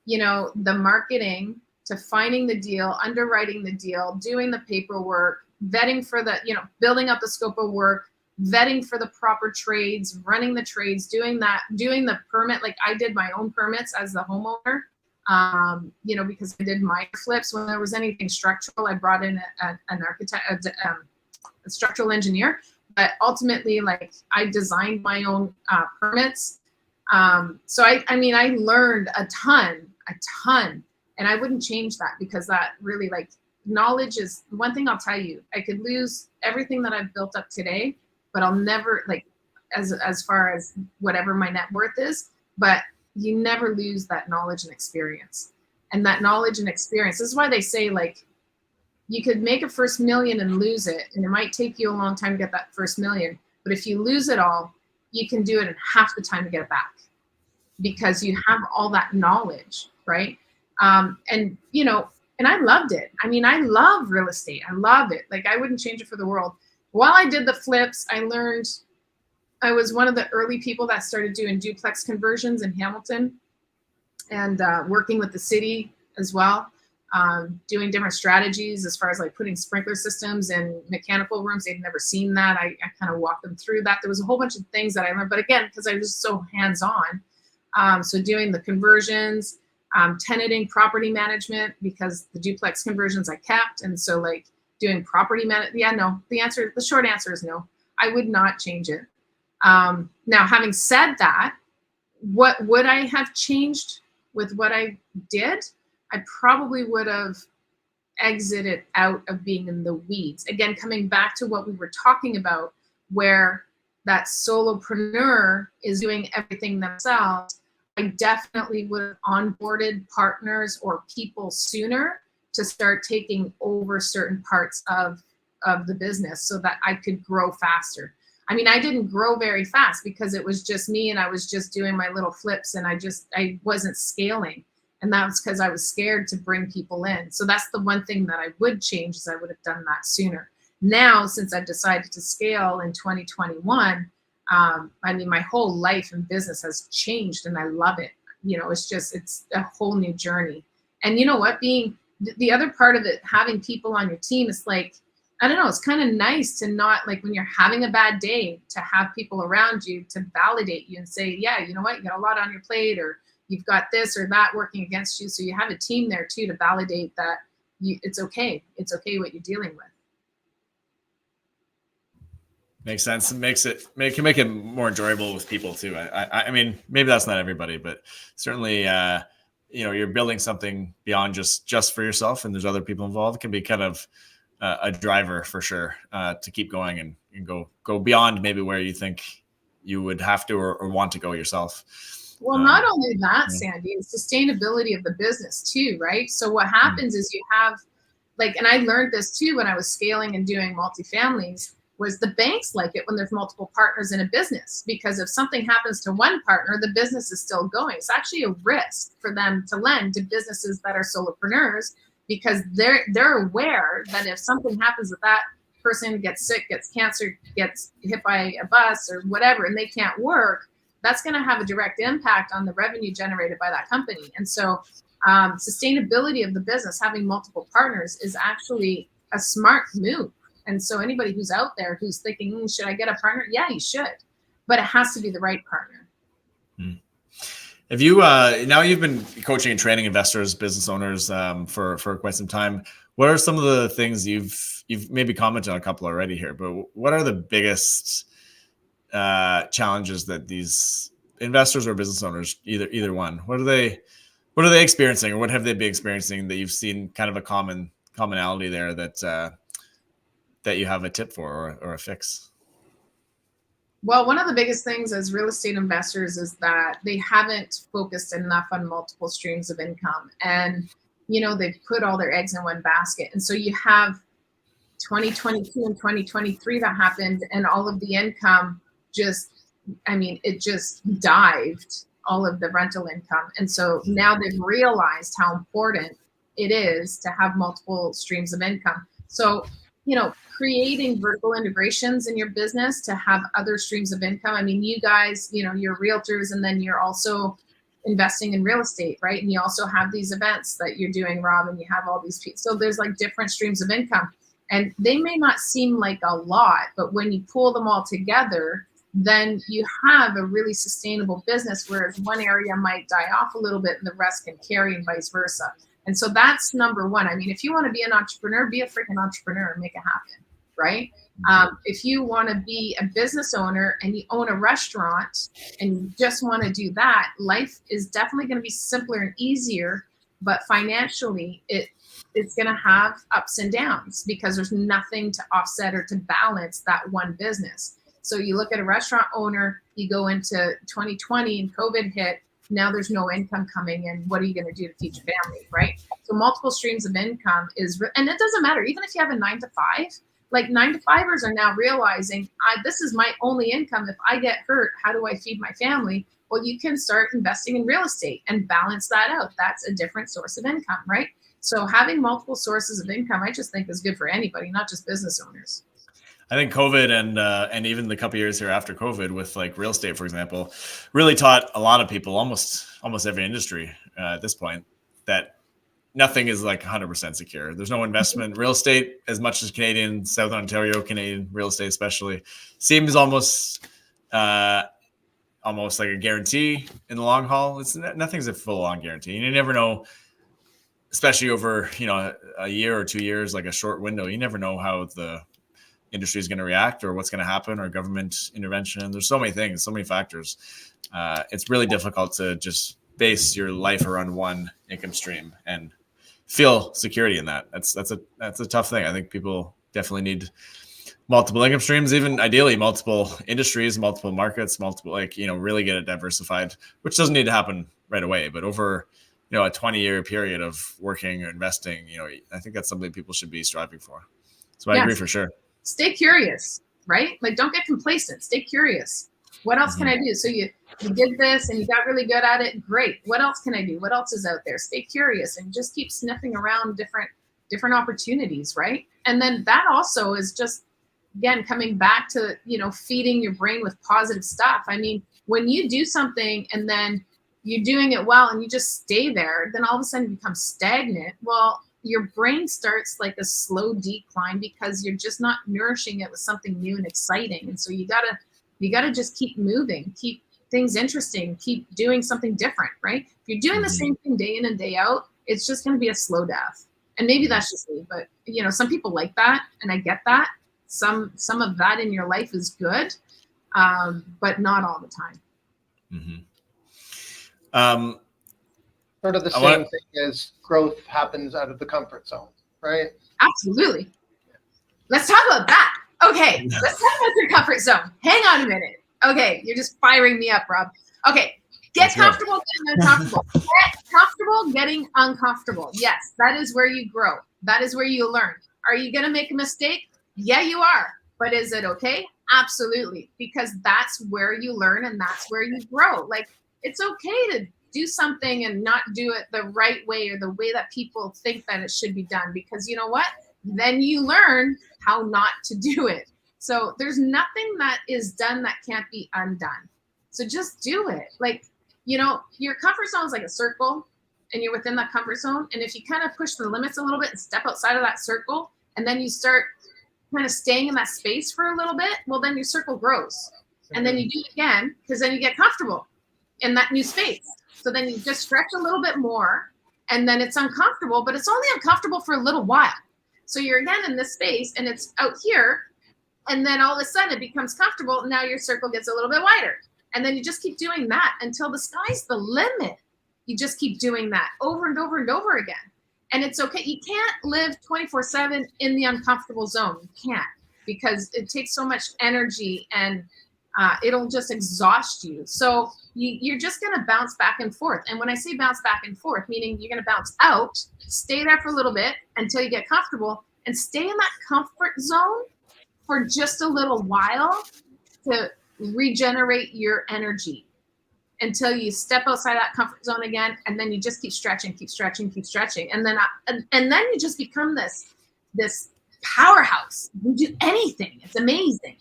the marketing to finding the deal, underwriting the deal, doing the paperwork, vetting for the, building up the scope of work, vetting for the proper trades, running the trades, doing the permit. Like, I did my own permits as the homeowner, because I did my flips. When there was anything structural, I brought in an architect, a structural engineer. But ultimately, like, I designed my own permits. So I learned a ton, and I wouldn't change that, because that really, like, knowledge is one thing. I'll tell you, I could lose everything that I've built up today, but I'll never, like, as far as whatever my net worth is, but you never lose that knowledge and experience. And that knowledge and experience, this is why they say, like, you could make a first million and lose it, and it might take you a long time to get that first million. But if you lose it all, you can do it in half the time to get it back, because you have all that knowledge, right? And I loved it. I mean, I love real estate. I love it. Like, I wouldn't change it for the world. while I did the flips, I learned, I was one of the early people that started doing duplex conversions in Hamilton, and working with the city as well, doing different strategies as far as like putting sprinkler systems in mechanical rooms. They'd never seen that. I kind of walked them through that. There was a whole bunch of things that I learned, but again, because I was so hands-on. So doing the conversions, tenanting, property management, because the duplex conversions I kept. And so like doing property management, yeah, no, the short answer is no. I would not change it. Now, having said that, what would I have changed with what I did? I probably would have exited out of being in the weeds. Again, coming back to what we were talking about, where that solopreneur is doing everything themselves, I definitely would have onboarded partners or people sooner to start taking over certain parts of the business so that I could grow faster. I mean, I didn't grow very fast because it was just me and I was just doing my little flips and I wasn't scaling. And that was because I was scared to bring people in. So that's the one thing that I would change, is I would have done that sooner. Now, since I've decided to scale in 2021, I mean, my whole life and business has changed and I love it. You know, it's a whole new journey. And you know what, being the other part of it, having people on your team, is like, I don't know, it's kind of nice to not, like when you're having a bad day, to have people around you to validate you and say, yeah, you know what, you got a lot on your plate, or you've got this or that working against you. So you have a team there too to validate that it's okay. It's okay what you're dealing with. Makes sense. It can make it more enjoyable with people too. I mean, maybe that's not everybody, but certainly, you're building something beyond just for yourself, and there's other people involved. It can be kind of a driver for sure, to keep going and go beyond maybe where you think you would have to or want to go yourself. Well, not only that, Sandy, it's sustainability of the business too, right? So what happens is you have, like, and I learned this too when I was scaling and doing multifamilies, was the banks like it when there's multiple partners in a business, because if something happens to one partner, the business is still going. It's actually a risk for them to lend to businesses that are solopreneurs, because they're aware that if something happens with that person, gets sick, gets cancer, gets hit by a bus or whatever, and they can't work, that's going to have a direct impact on the revenue generated by that company. And so sustainability of the business, having multiple partners, is actually a smart move. And so anybody who's out there who's thinking, should I get a partner? Yeah, you should, but it has to be the right partner. Have you now you've been coaching and training investors, business owners for quite some time. What are some of the things you've maybe commented on a couple already here, but what are the biggest challenges that these investors or business owners, either one, what are they experiencing, or what have they been experiencing that you've seen kind of a commonality there that you have a tip for or a fix? Well, one of the biggest things as real estate investors is that they haven't focused enough on multiple streams of income. And, they've put all their eggs in one basket. And so you have 2022 and 2023 that happened, and all of the income it just dived, all of the rental income. And so now they've realized how important it is to have multiple streams of income. So, creating vertical integrations in your business to have other streams of income. I mean, you guys, you're realtors, and then you're also investing in real estate, right? And you also have these events that you're doing, Rob, and you have all these people. So there's like different streams of income, and they may not seem like a lot, but when you pull them all together, then you have a really sustainable business, whereas one area might die off a little bit and the rest can carry, and vice versa. And so that's number one. I mean, if you want to be an entrepreneur, be a freaking entrepreneur and make it happen, right? If you want to be a business owner and you own a restaurant and you just want to do that, life is definitely going to be simpler and easier, but financially it's going to have ups and downs because there's nothing to offset or to balance that one business. So you look at a restaurant owner, you go into 2020 and COVID hit, now there's no income coming in. What are you going to do to feed your family, right? So multiple streams of income and it doesn't matter. Even if you have a 9-to-5, like 9-to-5ers are now realizing, this is my only income. If I get hurt, how do I feed my family? Well, you can start investing in real estate and balance that out. That's a different source of income, right? So having multiple sources of income, I just think is good for anybody, not just business owners. I think COVID and even the couple years here after COVID with like real estate, for example, really taught a lot of people, almost every industry at this point, that nothing is like 100% secure. There's no investment. Real estate, as much as Canadian, Southern Ontario, Canadian real estate especially, seems almost like a guarantee in the long haul. Nothing's a full-on guarantee. You never know, especially over a year or 2 years, like a short window. You never know how the industry is going to react or what's going to happen or government intervention. There's so many things, so many factors. It's really difficult to just base your life around one income stream and feel security in that. That's a tough thing. I think people definitely need multiple income streams, even ideally multiple industries, multiple markets, really get it diversified, which doesn't need to happen right away, but over a 20-year period of working or investing, I think that's something people should be striving for. So I agree for sure. Stay curious, right? Like, don't get complacent. Stay curious. What else can I do? So you did this and you got really good at it. Great. What else can I do? What else is out there? Stay curious and just keep sniffing around different opportunities, right? And then that also is just, again, coming back to, feeding your brain with positive stuff. I mean, when you do something and then you're doing it well and you just stay there, then all of a sudden you become stagnant. Well, your brain starts like a slow decline because you're just not nourishing it with something new and exciting. And so you gotta just keep moving, keep things interesting, keep doing something different, right? If you're doing the same thing day in and day out, it's just going to be a slow death. And maybe that's just me, but some people like that, and I get that. Some of that in your life is good, but not all the time. Sort of the same thing as growth happens out of the comfort zone, right? Absolutely. Let's talk about that. Okay, let's talk about your comfort zone. Hang on a minute. Okay, you're just firing me up, Rob. Okay, get comfortable getting uncomfortable. Get comfortable getting uncomfortable. Yes, that is where you grow. That is where you learn. Are you going to make a mistake? Yeah, you are. But is it okay? Absolutely. Because that's where you learn and that's where you grow. Like, it's okay to do something and not do it the right way or the way that people think that it should be done, because you know what? Then you learn how not to do it. So there's nothing that is done that can't be undone. So just do it. Like, your comfort zone is like a circle and you're within that comfort zone. And if you kind of push the limits a little bit and step outside of that circle, and then you start kind of staying in that space for a little bit, well, then your circle grows. And then you do it again, because then you get comfortable in that new space. So then you just stretch a little bit more, and then it's uncomfortable, but it's only uncomfortable for a little while. So you're again in this space and it's out here, and then all of a sudden it becomes comfortable. And now your circle gets a little bit wider. And then you just keep doing that until the sky's the limit. You just keep doing that over and over and over again. And it's okay. You can't live 24/7 in the uncomfortable zone. You can't, because it takes so much energy and it'll just exhaust you. So you're just going to bounce back and forth. And when I say bounce back and forth, meaning you're going to bounce out, stay there for a little bit until you get comfortable, and stay in that comfort zone for just a little while to regenerate your energy until you step outside that comfort zone again. And then you just keep stretching. And then you just become this powerhouse. You do anything. It's amazing.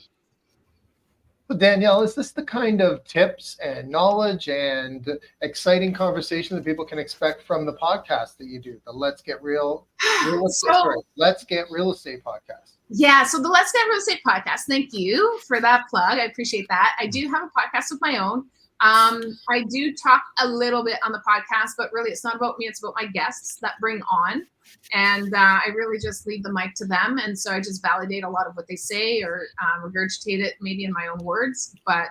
Danielle, is this the kind of tips and knowledge and exciting conversation that people can expect from the podcast that you do, the Let's Get Real Estate podcast? Yeah, so the Let's Get Real Estate podcast, thank you for that plug. I appreciate that. I do have a podcast of my own. I do talk a little bit on the podcast, but really it's not about me, it's about my guests that bring on. And I really just leave the mic to them. And so I just validate a lot of what they say or regurgitate it maybe in my own words. But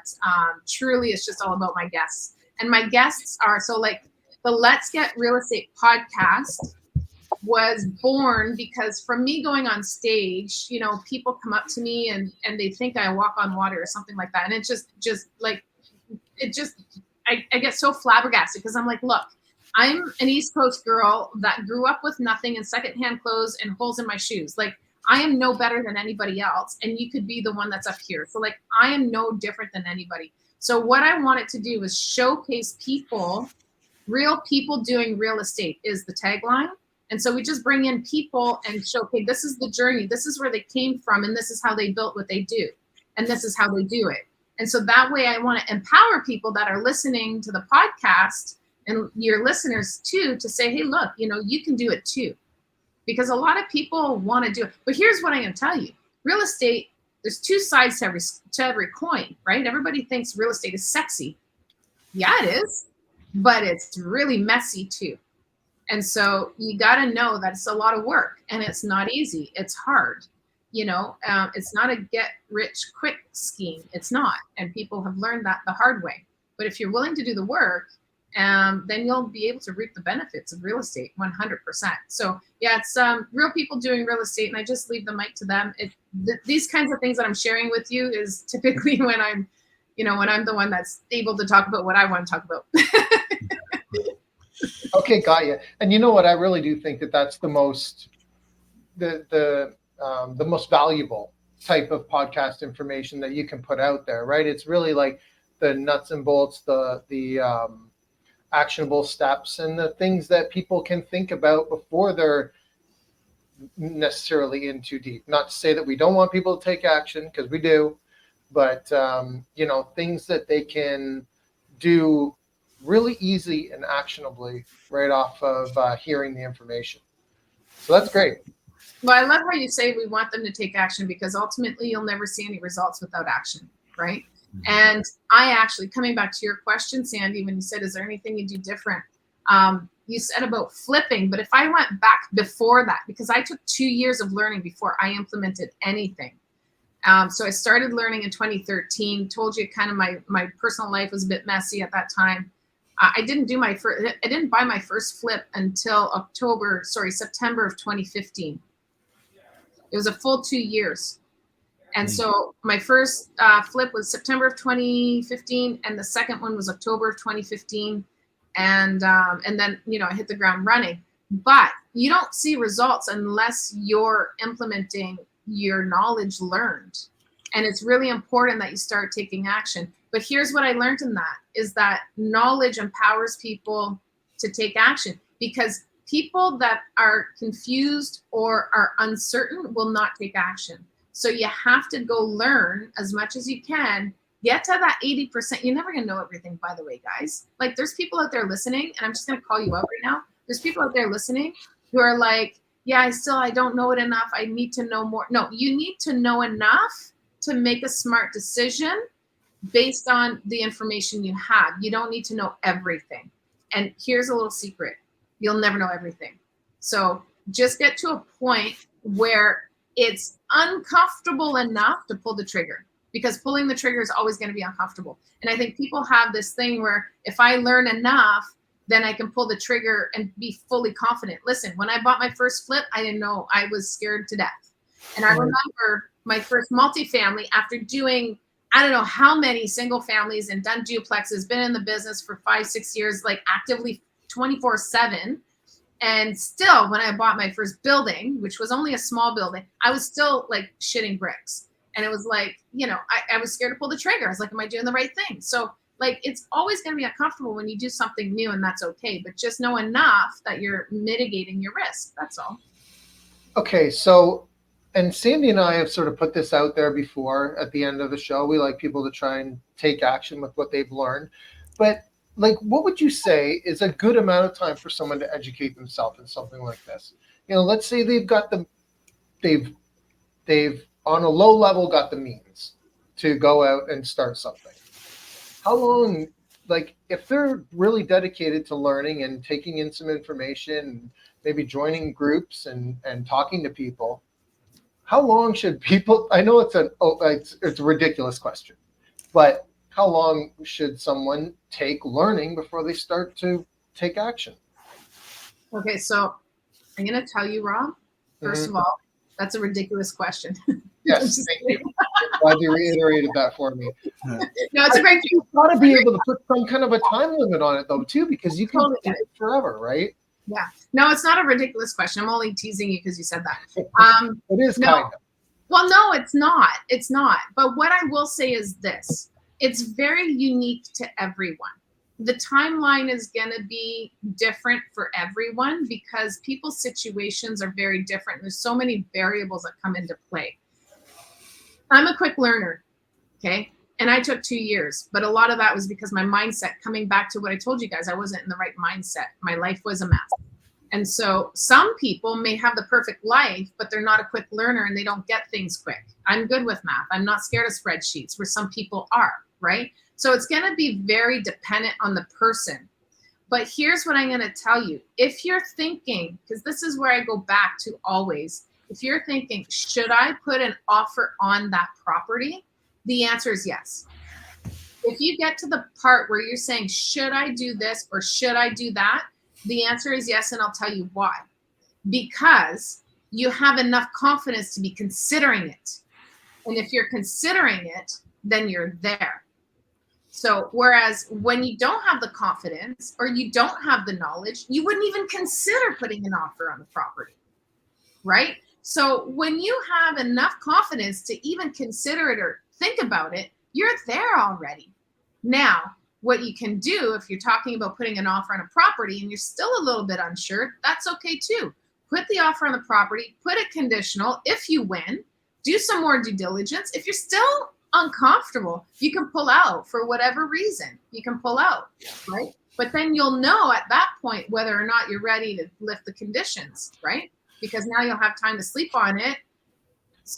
truly, it's just all about my guests. And my guests are, so like the Let's Get Real Estate podcast was born because from me going on stage, people come up to me and they think I walk on water or something like that. And it I get so flabbergasted because I'm like, look, I'm an East Coast girl that grew up with nothing and secondhand clothes and holes in my shoes. Like, I am no better than anybody else. And you could be the one that's up here. So like, I am no different than anybody. So what I wanted to do is showcase people, real people doing real estate is the tagline. And so we just bring in people and show, okay, this is the journey. This is where they came from. And this is how they built what they do. And this is how they do it. And so that way I want to empower people that are listening to the podcast and your listeners too, to say, hey, look, you can do it too. Because a lot of people want to do it. But here's what I'm going to tell you. Real estate, there's two sides to every coin, right? Everybody thinks real estate is sexy. Yeah, it is. But it's really messy too. And so you got to know that it's a lot of work and it's not easy. It's hard. It's not a get rich quick scheme. It's not. And people have learned that the hard way. But if you're willing to do the work, then you'll be able to reap the benefits of real estate 100%. So yeah, it's real people doing real estate, and I just leave the mic to them. These kinds of things that I'm sharing with you is typically when I'm the one that's able to talk about what I want to talk about. Okay, got you. And you know what? I really do think that that's the most most valuable type of podcast information that you can put out there, right? It's really like the nuts and bolts, the actionable steps, and the things that people can think about before they're necessarily in too deep. Not to say that we don't want people to take action, because we do, but things that they can do really easy and actionably right off of hearing the information. So that's great. Well, I love how you say we want them to take action, because ultimately you'll never see any results without action, right? And I actually, coming back to your question, Sandy, when you said, is there anything you do different? You said about flipping, but if I went back before that, because I took 2 years of learning before I implemented anything. So I started learning in 2013, told you kind of my personal life was a bit messy at that time. I didn't buy my first flip until September of 2015. It was a full 2 years. And so my first flip was September of 2015, and the second one was October of 2015. And then, I hit the ground running. But you don't see results unless you're implementing your knowledge learned. And it's really important that you start taking action. But here's what I learned in that, is that knowledge empowers people to take action, because people that are confused or are uncertain will not take action. So you have to go learn as much as you can, get to that 80%. You're never going to know everything, by the way, guys. Like, there's people out there listening, and I'm just going to call you out right now. There's people out there listening who are like, yeah, I don't know it enough. I need to know more. No, you need to know enough to make a smart decision based on the information you have. You don't need to know everything. And here's a little secret. You'll never know everything. So just get to a point where it's uncomfortable enough to pull the trigger, because pulling the trigger is always going to be uncomfortable. And I think people have this thing where if I learn enough, then I can pull the trigger and be fully confident. Listen, when I bought my first flip, I didn't know. I was scared to death. And I remember my first multifamily, after doing, I don't know how many single families and done duplexes, been in the business for 5-6 years, like actively 24/7. And still, when I bought my first building, which was only a small building, I was still like shitting bricks. And it was like, I was scared to pull the trigger. I was like, am I doing the right thing? So like, it's always going to be uncomfortable when you do something new, and that's okay. But just know enough that you're mitigating your risk. That's all. Okay. So, and Sandy and I have sort of put this out there before at the end of the show. We like people to try and take action with what they've learned. But like, what would you say is a good amount of time for someone to educate themselves in something like this? Let's say they've on a low level got the means to go out and start something. How long, like, if they're really dedicated to learning and taking in some information, and maybe joining groups and talking to people, how long should people, I know it's a ridiculous question, but how long should someone take learning before they start to take action? Okay, so I'm going to tell you, Rob, first of all, that's a ridiculous question. Yes, thank you. Glad you reiterated that for me. No, it's a great. You've got to be able to put some kind of a time limit on it, though, too, because you can do it forever, right? Yeah. No, it's not a ridiculous question. I'm only teasing you because you said that. It is kind of. Well, no, it's not. It's not. But what I will say is this. It's very unique to everyone. The timeline is going to be different for everyone because people's situations are very different. There's so many variables that come into play. I'm a quick learner, okay? And I took 2 years, but a lot of that was because my mindset, coming back to what I told you guys, I wasn't in the right mindset. My life was a mess. And so some people may have the perfect life, but they're not a quick learner and they don't get things quick. I'm good with math. I'm not scared of spreadsheets, where some people are, right? So it's going to be very dependent on the person. But here's what I'm going to tell you. If you're thinking, because this is where I go back to always, if you're thinking, should I put an offer on that property? The answer is yes. If you get to the part where you're saying, should I do this or should I do that? The answer is yes, and I'll tell you why. Because you have enough confidence to be considering it. And if you're considering it, then you're there. So whereas when you don't have the confidence or you don't have the knowledge, you wouldn't even consider putting an offer on the property, right? So when you have enough confidence to even consider it or think about it, you're there already. Now, what you can do if you're talking about putting an offer on a property and you're still a little bit unsure, that's okay too. Put the offer on the property, put it conditional. If you win, do some more due diligence. If you're still uncomfortable, you can pull out for whatever reason. You can pull out, right? But then you'll know at that point whether or not you're ready to lift the conditions, right? Because now you'll have time to sleep on it.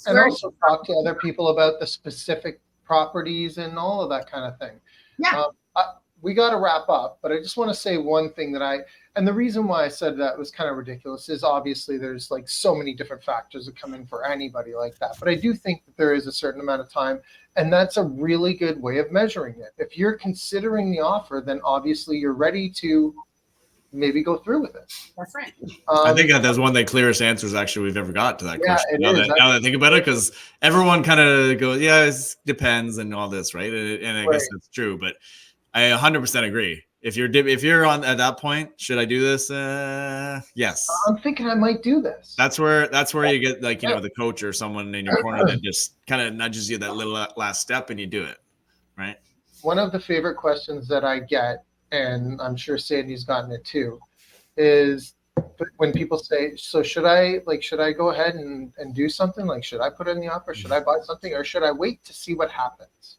And also talk to other people about the specific properties and all of that kind of thing. Yeah. We got to wrap up, but I just want to say one thing and the reason why I said that was kind of ridiculous is obviously there's like so many different factors that come in for anybody like that. But I do think that there is a certain amount of time, and that's a really good way of measuring it. If you're considering the offer, then obviously you're ready to maybe go through with it. That's right. I think that's one of the clearest answers actually we've ever got to that question. Now that I think about it, because everyone kind of goes, yeah, it depends and all this, right? And I guess that's true, but I 100% agree. If you're on at that point, should I do this? Yes. I'm thinking I might do this. That's where you get like, the coach or someone in your corner that just kind of nudges you that little last step and you do it, right? One of the favorite questions that I get, and I'm sure Sandy's gotten it too, is when people say, so should I go ahead and do something? Like, should I put in the offer? Should I buy something? Or should I wait to see what happens?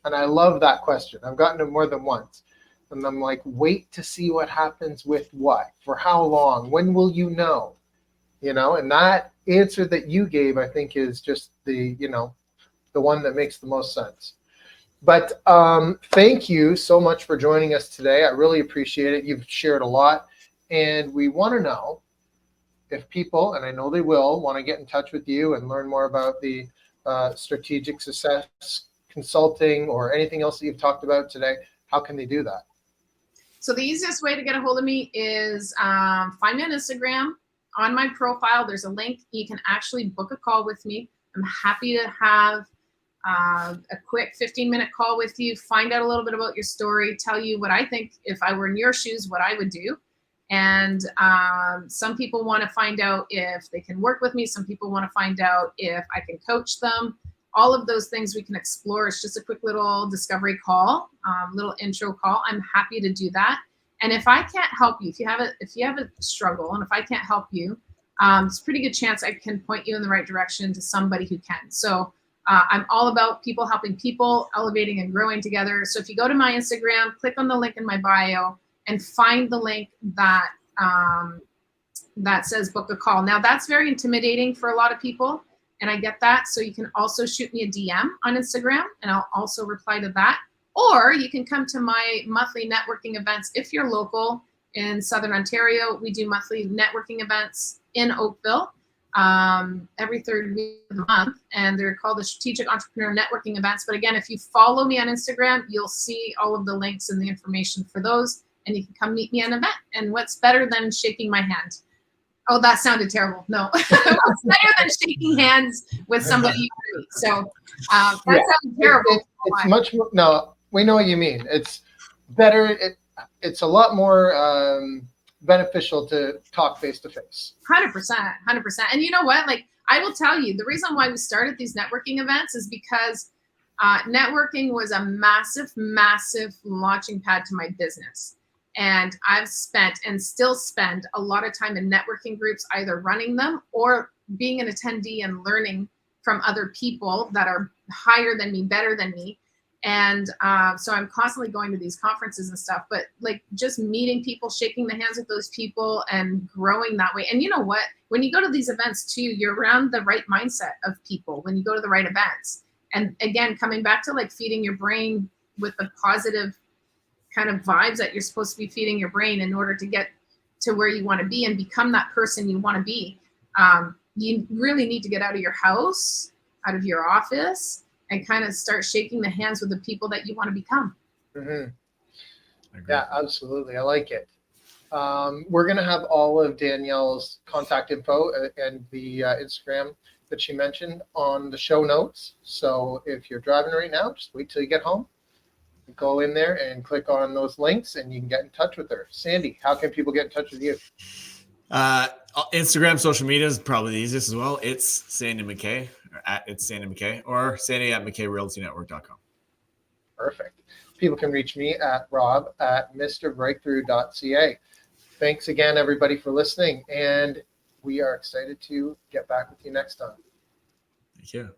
And I love that question. I've gotten it more than once. And I'm like, wait to see what happens with what? For how long? When will you know? And that answer that you gave, I think, is just the one that makes the most sense. But thank you so much for joining us today. I really appreciate it. You've shared a lot. And we want to know if people, and I know they will, want to get in touch with you and learn more about the strategic success consulting or anything else that you've talked about today, how can they do that? So the easiest way to get a hold of me is find me on Instagram. On my profile, there's a link. You can actually book a call with me. I'm happy to have a quick 15-minute call with you, find out a little bit about your story, tell you what I think, if I were in your shoes, what I would do. And some people want to find out if they can work with me. Some people want to find out if I can coach them. All of those things we can explore. It's just a quick little discovery call, little intro call. I'm happy to do that. And if I can't help you, if you have a struggle, and if I can't help you, it's a pretty good chance I can point you in the right direction to somebody who can. So I'm all about people helping people, elevating and growing together. So if you go to my Instagram, click on the link in my bio and find the link that says book a call. Now that's very intimidating for a lot of people, and I get that. So you can also shoot me a DM on Instagram and I'll also reply to that. Or you can come to my monthly networking events. If you're local in Southern Ontario, we do monthly networking events in Oakville every third week of the month, and they're called the Strategic Entrepreneur Networking Events. But again, if you follow me on Instagram, you'll see all of the links and the information for those, and you can come meet me at an event. And what's better than shaking my hand? Oh, that sounded terrible. No, what's better than shaking hands with somebody you meet? So that sounds terrible. It's much more. No, we know what you mean. It's better. It's a lot more beneficial to talk face to face. 100%. And you know what? Like, I will tell you, the reason why we started these networking events is because Networking was a massive, massive launching pad to my business. And I've spent and still spend a lot of time in networking groups, either running them or being an attendee and learning from other people that are higher than me, better than me. And so I'm constantly going to these conferences and stuff, but like just meeting people, shaking the hands with those people and growing that way. And you know what, when you go to these events too, you're around the right mindset of people when you go to the right events. And again, coming back to like feeding your brain with the positive kind of vibes that you're supposed to be feeding your brain in order to get to where you want to be and become that person you want to be. You really need to get out of your house, out of your office, and kind of start shaking the hands with the people that you want to become. Mm-hmm. Yeah, absolutely. I like it. We're going to have all of Danielle's contact info and the Instagram that she mentioned on the show notes. So if you're driving right now, just wait till you get home. Go in there and click on those links and you can get in touch with her. Sandy, how can people get in touch with you? Instagram, social media is probably the easiest as well. It's Sandy McKay, or it's Sandy McKay, or Sandy at McKayRealtyNetwork.com. Perfect. People can reach me at rob@mrbreakthrough.ca. Thanks again, everybody, for listening. And we are excited to get back with you next time. Thank you.